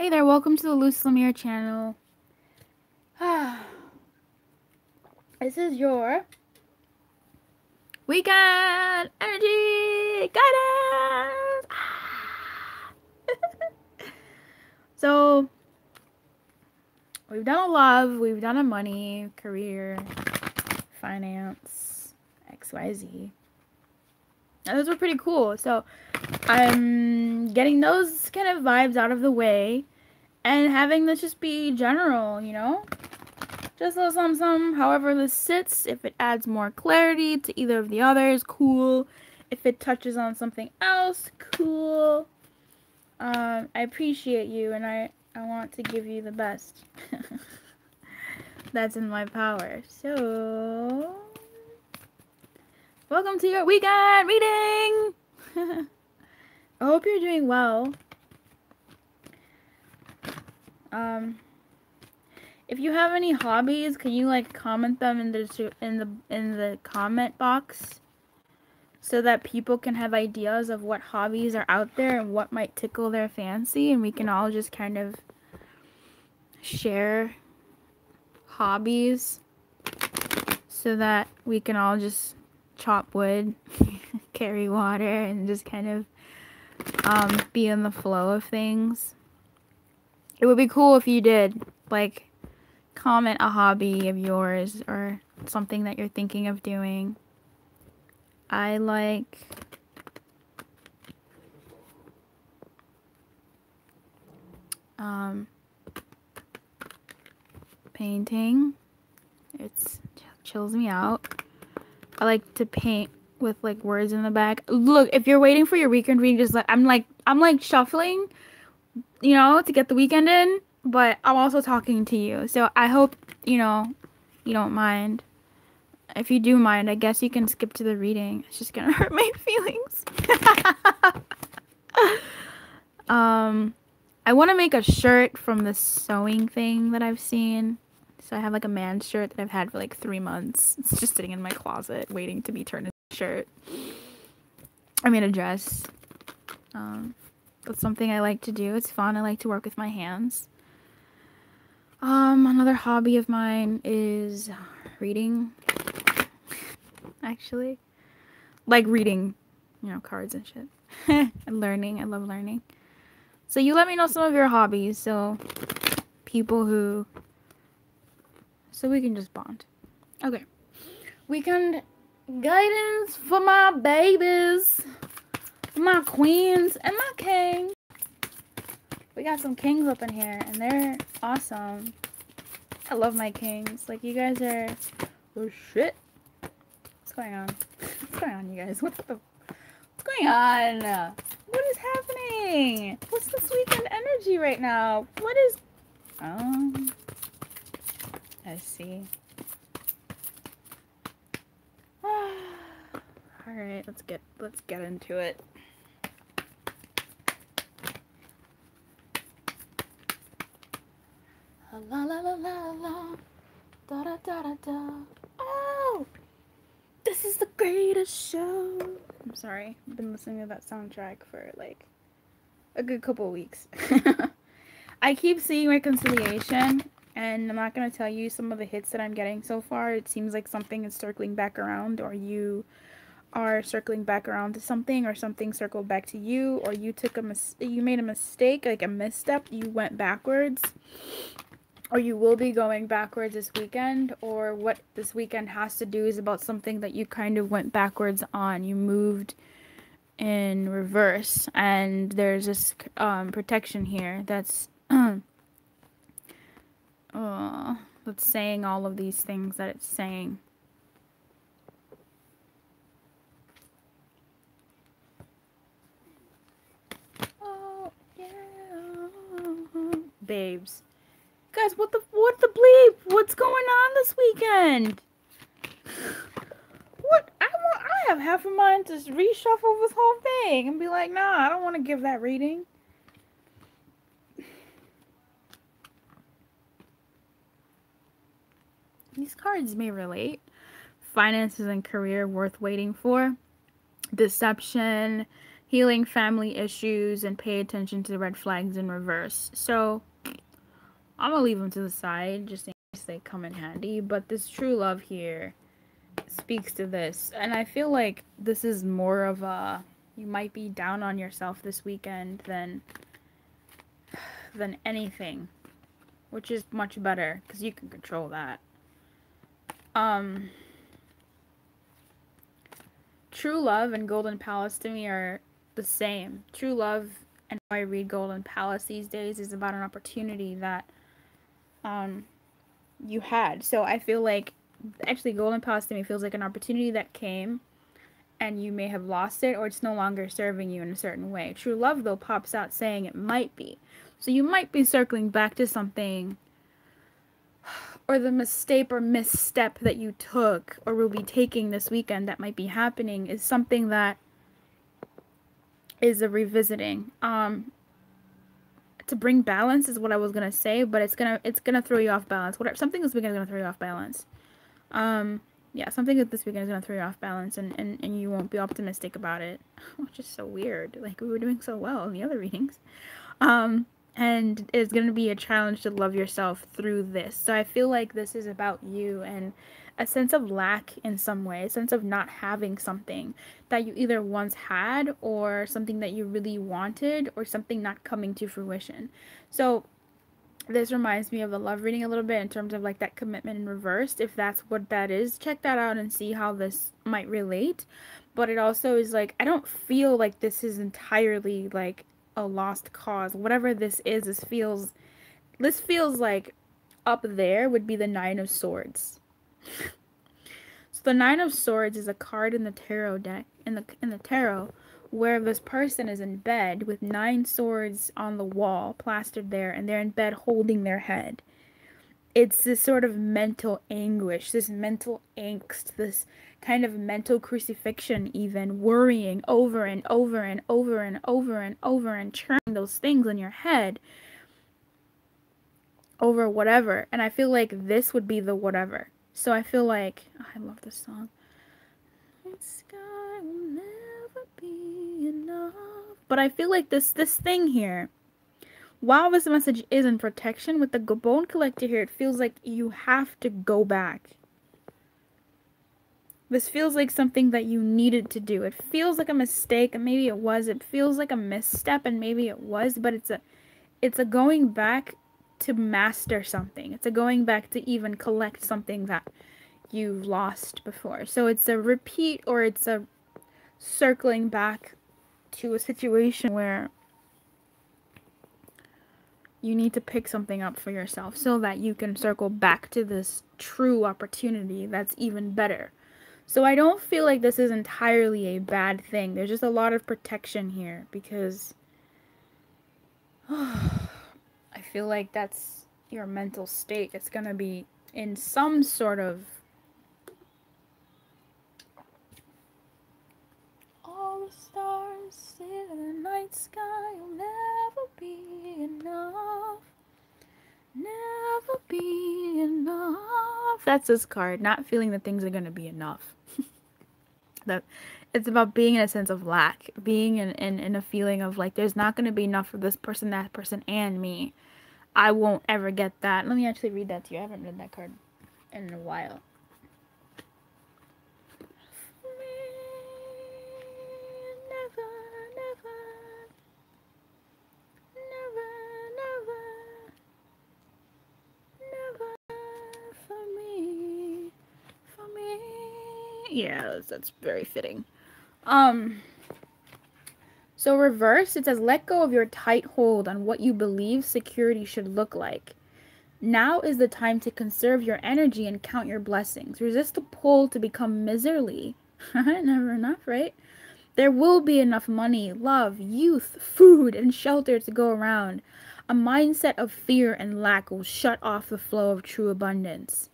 Hey there, welcome to the Luce Lemire channel. This is your weekend energy guidance. So, we've done a love, we've done a money, career, finance, XYZ. And those were pretty cool. So, I'm getting those kind of vibes out of the way and having this just be general, you know? Just a little something, however this sits. If it adds more clarity to either of the others, cool. If it touches on something else, cool. I appreciate you, and I want to give you the best that's in my power. So, welcome to your weekend reading. I hope you're doing well. If you have any hobbies, can you like comment them in the comment box so that people can have ideas of what hobbies are out there and what might tickle their fancy, and we can all just kind of share hobbies so that we can all just chop wood, carry water, and just kind of be in the flow of things. It would be cool if you did, like, comment a hobby of yours or something that you're thinking of doing. I like painting. It chills me out. I like to paint with like words in the back. Look, if you're waiting for your weekend reading, just like I'm like shuffling, you know, to get the weekend in, but I'm also talking to you. So I hope, you know, you don't mind. If you do mind, I guess you can skip to the reading. It's just gonna hurt my feelings. I want to make a shirt from the sewing thing that I've seen. So I have like a man's shirt that I've had for like 3 months. It's just sitting in my closet waiting to be turned into a shirt. I mean a dress. That's something I like to do. It's fun. I like to work with my hands. Another hobby of mine is reading. Actually. Like reading, you know, cards and shit. And learning. I love learning. So you let me know some of your hobbies, so we can just bond. Okay. Weekend guidance for my babies, my queens, and my king. We got some kings up in here, and they're awesome. I love my kings. Like, you guys are the shit. What's going on? What's going on, you guys? What's going on? What is happening? What's this weekend energy right now? What is... I see. Alright, let's get into it. La la la la la. Da da da da da. Oh! This is the greatest show. I'm sorry. I've been listening to that soundtrack for like a good couple of weeks. I keep seeing Reconciliation, and I'm not going to tell you some of the hits that I'm getting so far. It seems like something is circling back around, or you are circling back around to something, or something circled back to you, or you made a mistake, like a misstep, you went backwards. Or you will be going backwards this weekend, or what this weekend has to do is about something that you kind of went backwards on. You moved in reverse, and there's this protection here that's that's saying all of these things that it's saying. Oh yeah, babes. Guys, what the bleep? What's going on this weekend? What? I have half a mind to reshuffle this whole thing and be like, nah, I don't want to give that reading. These cards may relate. Finances and career worth waiting for. Deception. healing family issues, and pay attention to the red flags in reverse. So I'm gonna leave them to the side just in case they come in handy. But this true love here speaks to this, and I feel like this is more of a, you might be down on yourself this weekend than anything, which is much better because you can control that. True love and Golden Palace to me are the same. True love, and how I read Golden Palace these days, is about an opportunity that you had. So I feel like actually Golden Palace to me feels like an opportunity that came and you may have lost it, or it's no longer serving you in a certain way. True love though pops out saying it might be. So you might be circling back to something, or the mistake or misstep that you took or will be taking this weekend that might be happening is something that is a revisiting. To bring balance is what I was gonna say, but it's gonna throw you off balance. Whatever, something this weekend is gonna throw you off balance. Yeah, something that this weekend is gonna throw you off balance, and you won't be optimistic about it, which is so weird. Like, we were doing so well in the other readings. And it's going to be a challenge to love yourself through this. So I feel like this is about you and a sense of lack in some way, a sense of not having something that you either once had, or something that you really wanted, or something not coming to fruition. So this reminds me of the love reading a little bit in terms of like that commitment in reverse. If that's what that is, check that out and see how this might relate. But it also is like, I don't feel like this is entirely like a lost cause. Whatever this is, this feels like up there would be the Nine of Swords. So the Nine of Swords is a card in the tarot deck, in the tarot, where this person is in bed with 9 swords on the wall plastered there, and they're in bed holding their head. It's this sort of mental anguish, this mental angst, this kind of mental crucifixion, even worrying over and over and over and over and over and churning those things in your head over whatever. And I feel like this would be the whatever. So I feel like, oh, I love this song. Night sky will never be enough. But I feel like this thing here, while this message is in protection, with the bone collector here, it feels like you have to go back. This feels like something that you needed to do. It feels like a mistake, and maybe it was. It feels like a misstep, and maybe it was. But it's a going back to master something. It's a going back to even collect something that you've lost before. So it's a repeat, or it's a circling back to a situation where you need to pick something up for yourself so that you can circle back to this true opportunity that's even better. So I don't feel like this is entirely a bad thing. There's just a lot of protection here because I feel like that's your mental state. It's going to be in some sort of all the stars in the night sky will never be enough. Never be enough. That's this card. Not feeling that things are going to be enough. That it's about being in a sense of lack. Being in a feeling of like there's not going to be enough for this person, that person, and me. I won't ever get that. Let me actually read that to you. I haven't read that card in a while. Yeah, that's very fitting. So reverse, it says, let go of your tight hold on what you believe security should look like. Now is the time to conserve your energy and count your blessings. Resist the pull to become miserly. Never enough, right? There will be enough money, love, youth, food, and shelter to go around. A mindset of fear and lack will shut off the flow of true abundance.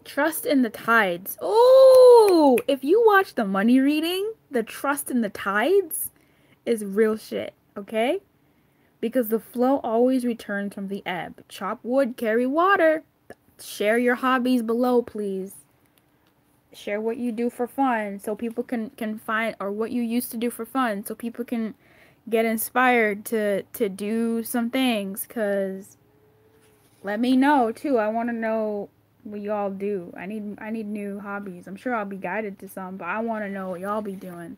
Trust in the tides. Oh, if you watch the money reading, the trust in the tides is real shit, okay? Because the flow always returns from the ebb. Chop wood, carry water. Share your hobbies below, please. share what you do for fun so people can find, or what you used to do for fun so people can get inspired to do some things. Cause let me know too. I want to know what y'all do. I need new hobbies. I'm sure I'll be guided to some, but I want to know what y'all be doing.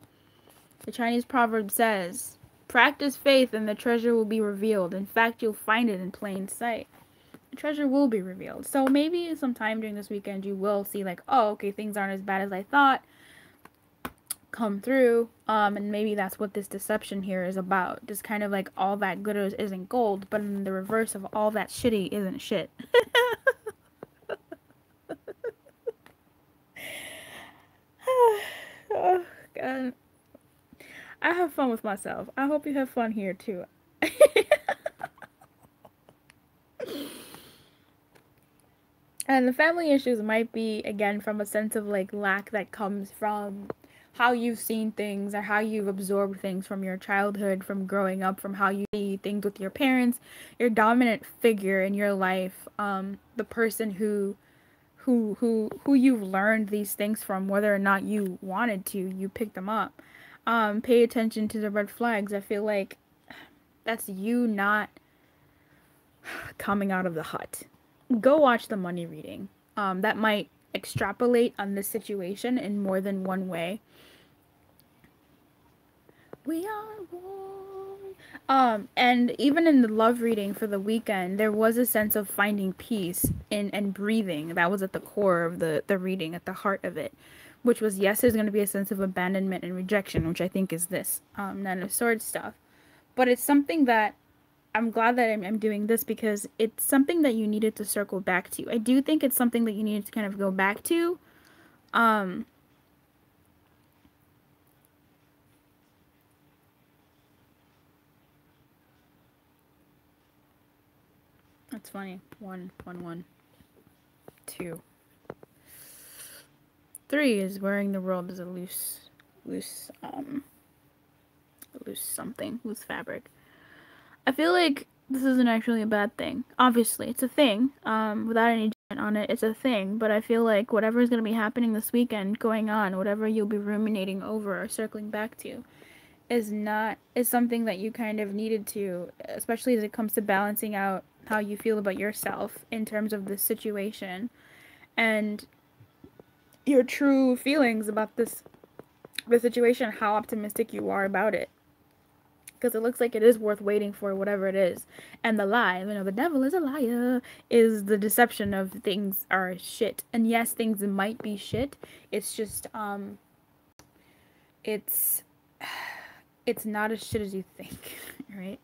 The Chinese proverb says, "Practice faith and the treasure will be revealed. In fact, you'll find it in plain sight." The treasure will be revealed. So maybe sometime during this weekend you will see like, oh, okay, things aren't as bad as I thought come through. And maybe that's what this deception here is about. Just kind of like all that good isn't gold, but in the reverse of all that shitty isn't shit. Oh, God. I have fun with myself. I hope you have fun here too. And the family issues might be, again, from a sense of like lack that comes from how you've seen things or how you've absorbed things from your childhood, from growing up, from how you see things with your parents, your dominant figure in your life, the person who you've learned these things from, whether or not you wanted to, you picked them up. Pay attention to the red flags. I feel like that's you not coming out of the hut. Go watch the money reading. That might extrapolate on this situation in more than one way. We are one. And even in the love reading for the weekend, there was a sense of finding peace in and breathing. That was at the core of the reading, at the heart of it. Which was, yes, there's going to be a sense of abandonment and rejection, which I think is this Nine of Swords stuff. But it's something that I'm glad that I'm doing this, because it's something that you needed to circle back to. I do think it's something that you needed to kind of go back to. That's funny. 1, 1, 1, 2. 3 is wearing the world as a loose something, loose fabric. I feel like this isn't actually a bad thing. Obviously, it's a thing. Without any judgment on it, it's a thing. But I feel like whatever is going to be happening this weekend, going on, whatever you'll be ruminating over or circling back to, is something that you kind of needed to, especially as it comes to balancing out how you feel about yourself in terms of this situation and your true feelings about the situation, how optimistic you are about it. Because it looks like it is worth waiting for, whatever it is. And the lie, the devil is a liar, is the deception of things are shit. And yes, things might be shit. It's just, it's not as shit as you think, right?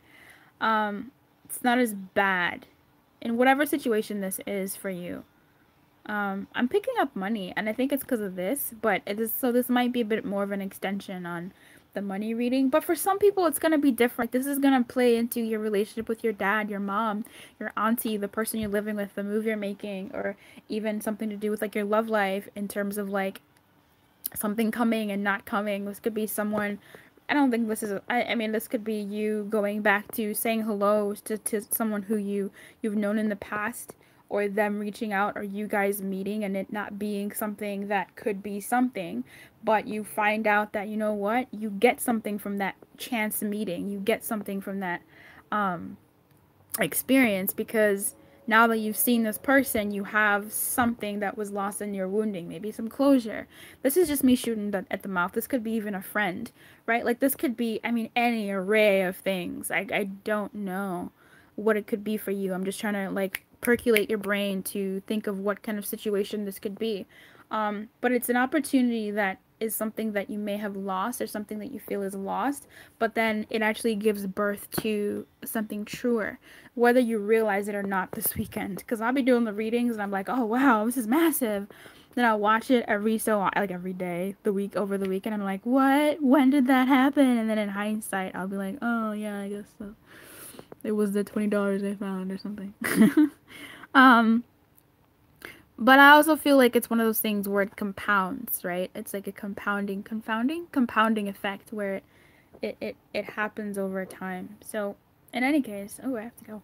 It's not as bad in whatever situation this is for you. I'm picking up money, and I think it's because of this, but this might be a bit more of an extension on the money reading. But for some people, it's going to be different. This is going to play into your relationship with your dad, your mom, your auntie, the person you're living with, the move you're making, or even something to do with like your love life in terms of like something coming and not coming. This could be someone, I don't think this is, I mean, this could be you going back to saying hello to someone who you've known in the past, or them reaching out, or you guys meeting and it not being something that could be something, but you find out that, you know what, you get something from that chance meeting, you get something from that experience, because now that you've seen this person, you have something that was lost in your wounding, maybe some closure. This is just me shooting at the mouth. This could be even a friend, right? Like this could be, I mean, any array of things. I don't know what it could be for you. I'm just trying to like percolate your brain to think of what kind of situation this could be. But it's an opportunity that is something that you may have lost, or something that you feel is lost, but then it actually gives birth to something truer, whether you realize it or not this weekend. Because I'll be doing the readings and I'm like, oh wow, this is massive. Then I'll watch it every day, over the weekend. I'm like, what? When did that happen? And then in hindsight, I'll be like, oh yeah, I guess so. It was the $20 I found or something. But I also feel like it's one of those things where it compounds, right? It's like a compounding effect where it happens over time. So in any case, oh, I have to go.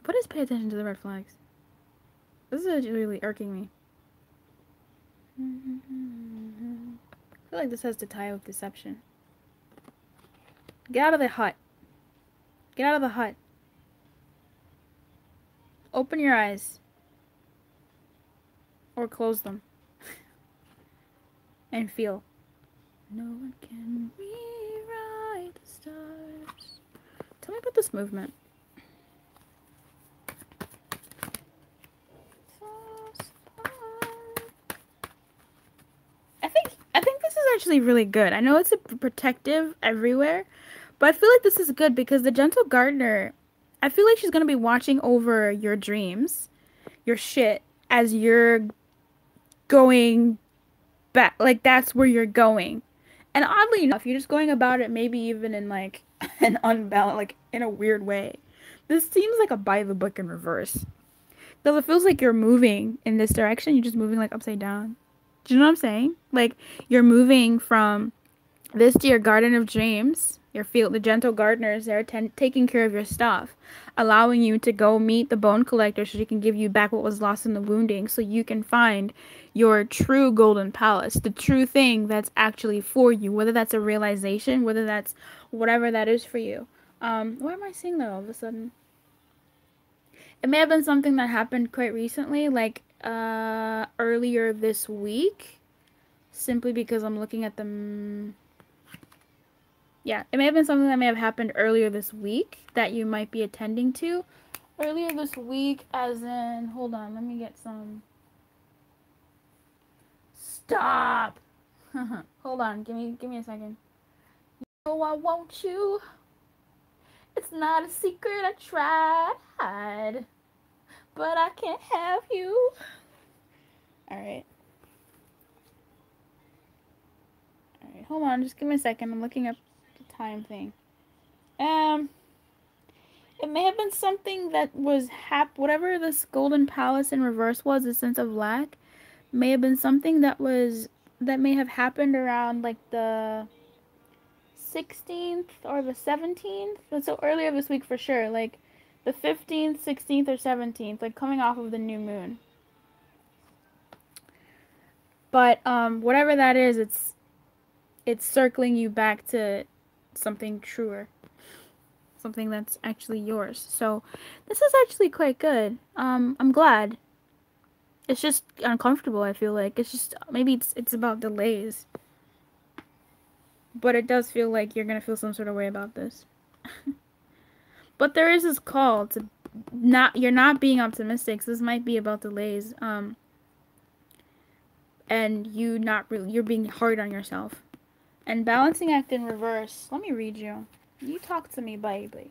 What is pay attention to the red flags? This is really irking me. I feel like this has to tie with deception. Get out of the hut. Get out of the hut. Open your eyes. Or close them. And feel. No one can rewrite the stars. Tell me about this movement. I think this is actually really good. I know it's a protective everywhere, but I feel like this is good because the gentle gardener, I feel like she's gonna be watching over your dreams, your shit, as you're going back. Like that's where you're going. And oddly enough, you're just going about it maybe even in like an unbalanced, like in a weird way. This seems like a by the book in reverse. Because it feels like you're moving in this direction, you're just moving like upside down. Do you know what I'm saying? Like you're moving from this to your garden of dreams. Your field, the gentle gardener is there taking care of your stuff, allowing you to go meet the bone collector so she can give you back what was lost in the wounding so you can find your true golden palace, the true thing that's actually for you, whether that's a realization, whether that's whatever that is for you. Why am I seeing that all of a sudden? It may have been something that happened quite recently, like earlier this week, simply because I'm looking at them. Yeah, it may have been something that may have happened earlier this week that you might be attending to. Earlier this week, as in, hold on, let me get some. Stop! Hold on, give me a second. You know I want you. It's not a secret I tried to hide, but I can't have you. Alright. Alright, hold on, just give me a second. I'm looking up the time thing. It may have been something that was whatever this golden palace in reverse was, the sense of lack, may have been something that may have happened around like the 16th or the 17th. So earlier this week for sure, like the 15th, 16th, or 17th, like coming off of the new moon. But whatever that is, it's circling you back to something truer. Something that's actually yours. So this is actually quite good. I'm glad. It's just uncomfortable, I feel like. It's just maybe it's about delays. But it does feel like you're gonna feel some sort of way about this. But there is this call to you're not being optimistic. So this might be about delays. And you're being hard on yourself. And balancing act in reverse. Let me read you. You talk to me, baby.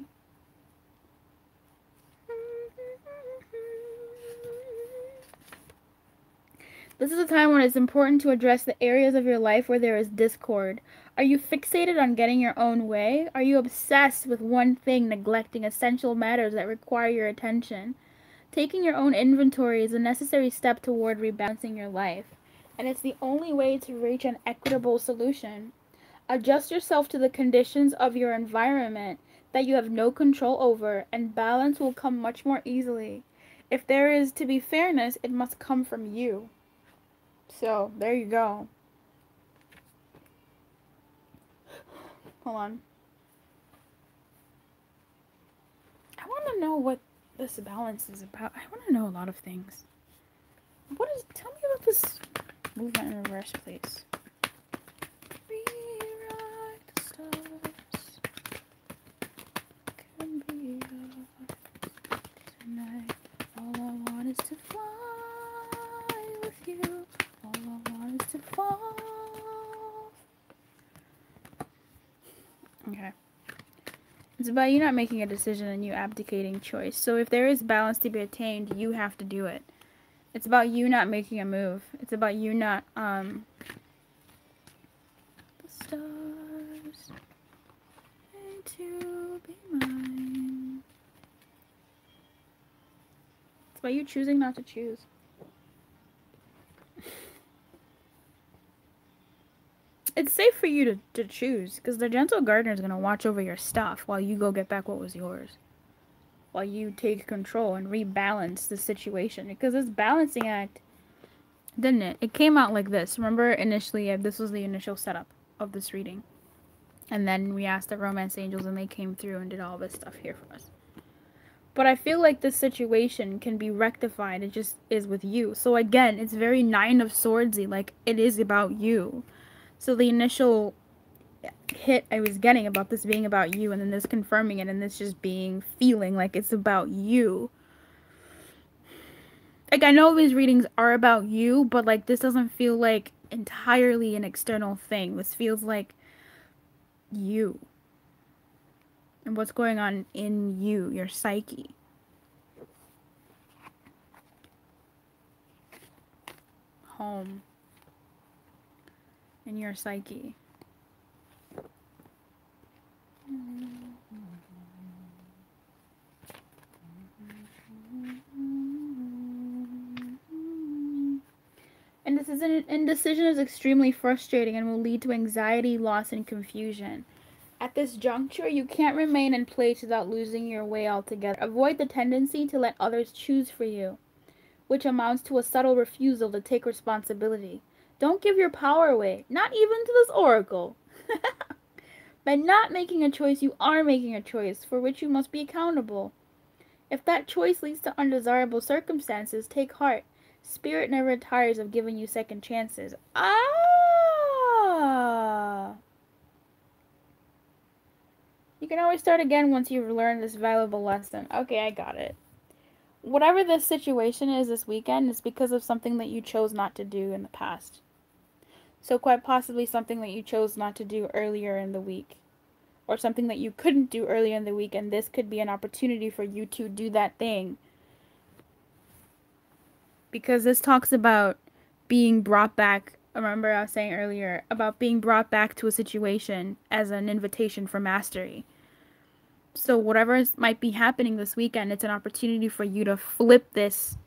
This is a time when it's important to address the areas of your life where there is discord. Are you fixated on getting your own way? Are you obsessed with one thing, neglecting essential matters that require your attention? Taking your own inventory is a necessary step toward rebalancing your life, and it's the only way to reach an equitable solution. Adjust yourself to the conditions of your environment that you have no control over, and balance will come much more easily. If there is to be fairness, it must come from you. So, there you go. Hold on. I want to know what this balance is about. I want to know a lot of things. Tell me about this movement in reverse, please. Rewrite the stars. Can be yours tonight. All I want is to fly with you. All I want is to fall. Okay. It's about you not making a decision and you abdicating choice. So if there is balance to be attained, you have to do it. It's about you not making a move. It's about you not, the stars need to be mine. It's about you choosing not to choose. it's safe for you to choose, because the gentle gardener is going to watch over your stuff while you go get back what was yours. While you take control and rebalance the situation. Because this balancing act, didn't it? It came out like this. Remember, initially, this was the initial setup of this reading. And then we asked the romance angels, and they came through and did all this stuff here for us. But I feel like this situation can be rectified. It just is with you. So again, it's very Nine of Swordsy. Like, it is about you. So the initial hit I was getting about this being about you, and then this confirming it, and this just feeling like it's about you. Like, I know these readings are about you, but like, this doesn't feel like entirely an external thing. This feels like you. And what's going on in you, your psyche. Home. In your psyche. Indecision is extremely frustrating and will lead to anxiety, loss, and confusion. At this juncture, you can't remain in place without losing your way altogether. Avoid the tendency to let others choose for you, which amounts to a subtle refusal to take responsibility. Don't give your power away, not even to this oracle. By not making a choice, you are making a choice for which you must be accountable. If that choice leads to undesirable circumstances, take heart. Spirit never tires of giving you second chances. You can always start again once you've learned this valuable lesson. Okay, I got it. Whatever this situation is this weekend is because of something that you chose not to do in the past. So quite possibly something that you chose not to do earlier in the week. Or something that you couldn't do earlier in the week, and this could be an opportunity for you to do that thing. Because this talks about being brought back. Remember I was saying earlier about being brought back to a situation as an invitation for mastery. So whatever might be happening this weekend, it's an opportunity for you to flip this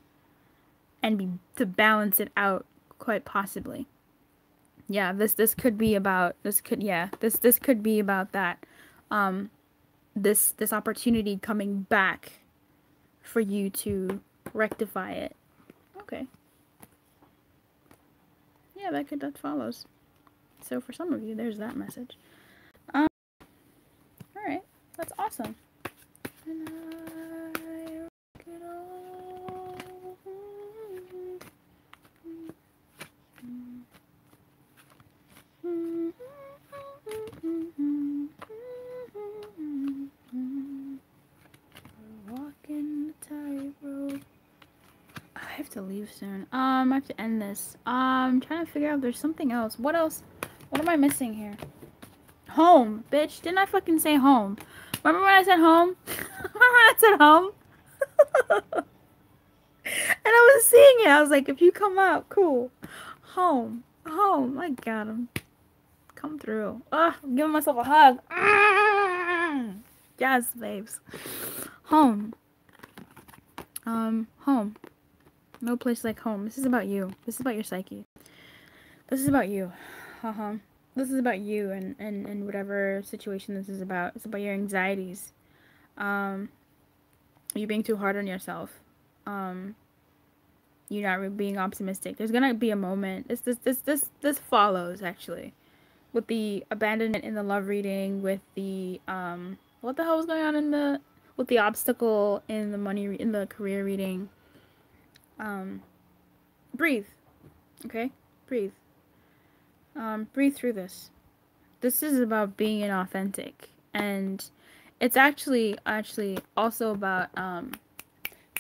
and to balance it out, quite possibly. Yeah, this could be about this could be about that. This opportunity coming back for you to rectify it. Okay. Yeah, that follows. So for some of you, there's that message. All right, that's awesome. And I rock it all. Walking the tightrope. I have to leave soon. I have to end this. I'm trying to figure out if there's something else. What else? What am I missing here? Home, bitch. Didn't I fucking say home? Remember when I said home? Remember when I said home? And I was seeing it. I was like, if you come out, cool. Home. Home. I got him. Come through. I'm giving myself a hug. Yes, babes. Home. Home. No place like home. This is about you. This is about your psyche. This is about you. This is about you and whatever situation this is about. It's about your anxieties. You being too hard on yourself. You not being optimistic. There's gonna be a moment. This follows actually, with the abandonment in the love reading, with the what the hell was going on with the obstacle in the career reading. Breathe. Okay? Breathe. Breathe through this. This is about being inauthentic, and it's actually also about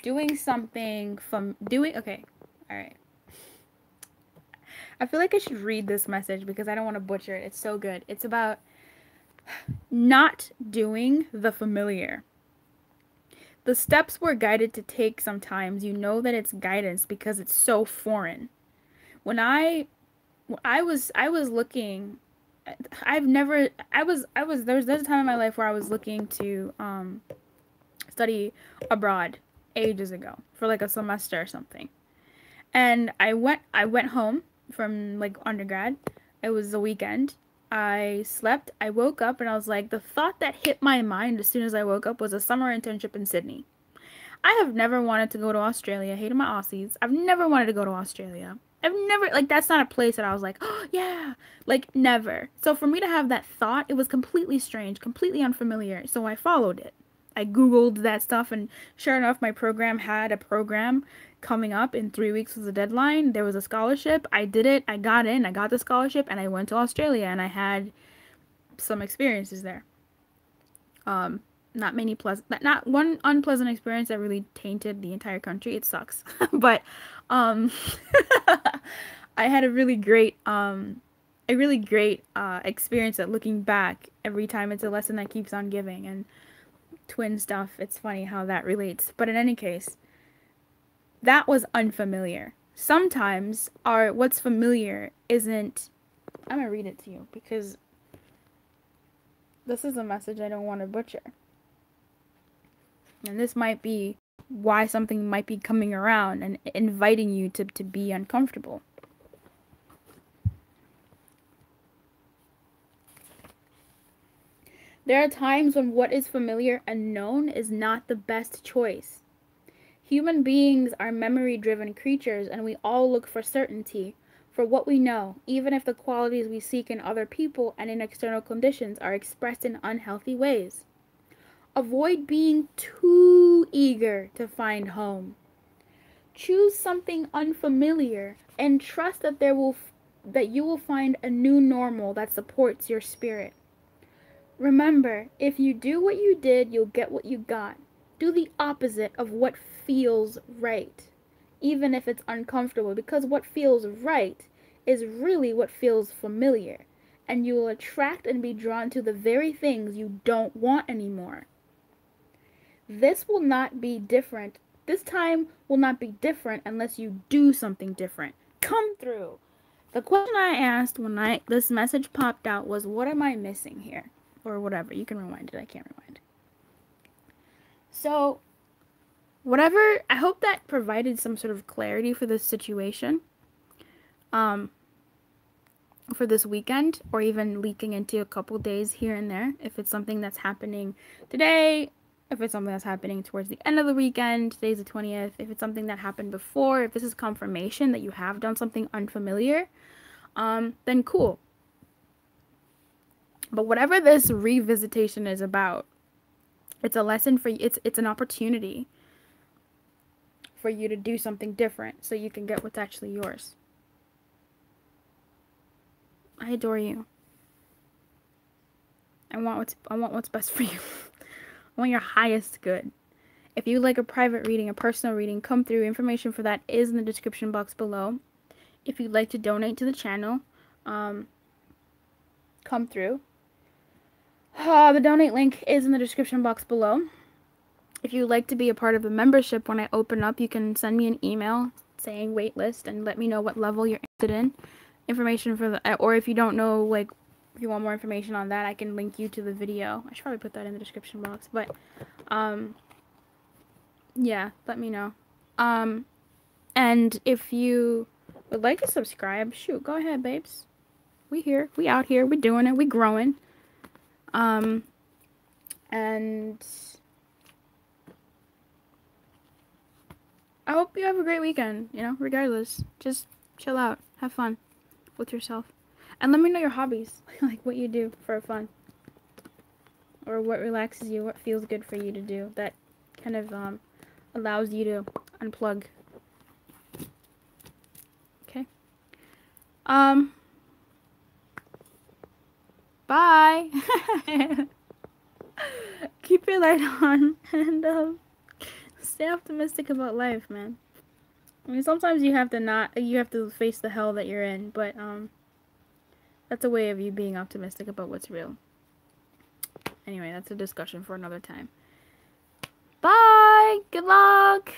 doing something okay. All right. I feel like I should read this message because I don't want to butcher it. It's so good. It's about not doing the familiar. The steps we're guided to take sometimes, you know that it's guidance because it's so foreign. When I was looking, there's a time in my life where I was looking to study abroad ages ago for like a semester or something. And I went home from like undergrad. It was the weekend. I slept, I woke up, and I was like, the thought that hit my mind as soon as I woke up was a summer internship in Sydney. I have never wanted to go to Australia. I hated my Aussies. I've never wanted to go to Australia. I've never, like, that's not a place that I was like, oh, yeah, like, never. So for me to have that thought, it was completely strange, completely unfamiliar. So I followed it. I Googled that stuff, and sure enough, my program had a program coming up in 3 weeks was the deadline. There was a scholarship. I did it. I got in. I got the scholarship, and I went to Australia, and I had some experiences there. Not many pleasant, not one unpleasant experience that really tainted the entire country. It sucks, but I had a really great experience at looking back. Every time it's a lesson that keeps on giving, and twin stuff. It's funny how that relates. But in any case, that was unfamiliar. Sometimes what's familiar isn't. I'm gonna read it to you because this is a message I don't want to butcher. And this might be why something might be coming around and inviting you to be uncomfortable. There are times when what is familiar and known is not the best choice. Human beings are memory-driven creatures, and we all look for certainty, for what we know, even if the qualities we seek in other people and in external conditions are expressed in unhealthy ways. Avoid being too eager to find home. Choose something unfamiliar and trust that that you will find a new normal that supports your spirit. Remember, if you do what you did, you'll get what you got. Do the opposite of what feels right, even if it's uncomfortable, because what feels right is really what feels familiar, and you will attract and be drawn to the very things you don't want anymore. This will not be different. This time will not be different unless you do something different. Come through. The question I asked when this message popped out was, what am I missing here? Or whatever. You can rewind it. I can't rewind. So, whatever, I hope that provided some sort of clarity for this situation. For this weekend, or even leaking into a couple days here and there. If it's something that's happening today, if it's something that's happening towards the end of the weekend, today's the 20th, if it's something that happened before, if this is confirmation that you have done something unfamiliar, then cool. But whatever this revisitation is about, it's a lesson for you. It's an opportunity for you to do something different so you can get what's actually yours. I adore you. I want what's best for you. I want your highest good. If you like a private reading, a personal reading, come through. Information for that is in the description box below. If you'd like to donate to the channel, come through. The donate link is in the description box below. If you'd like to be a part of the membership when I open up, you can send me an email saying waitlist and let me know what level you're interested in. Information for the, or if you don't know, like, if you want more information on that, I can link you to the video. I should probably put that in the description box, but, yeah, let me know. And if you would like to subscribe, shoot, go ahead, babes. We here, we out here, we doing it, we growing. And I hope you have a great weekend, you know, regardless. Just chill out, have fun with yourself. And let me know your hobbies, like what you do for fun. Or what relaxes you, what feels good for you to do, that kind of allows you to unplug. Okay? Bye! Keep your light on, and stay optimistic about life, man. I mean, sometimes you have to face the hell that you're in, but that's a way of you being optimistic about what's real. Anyway, that's a discussion for another time. Bye! Good luck!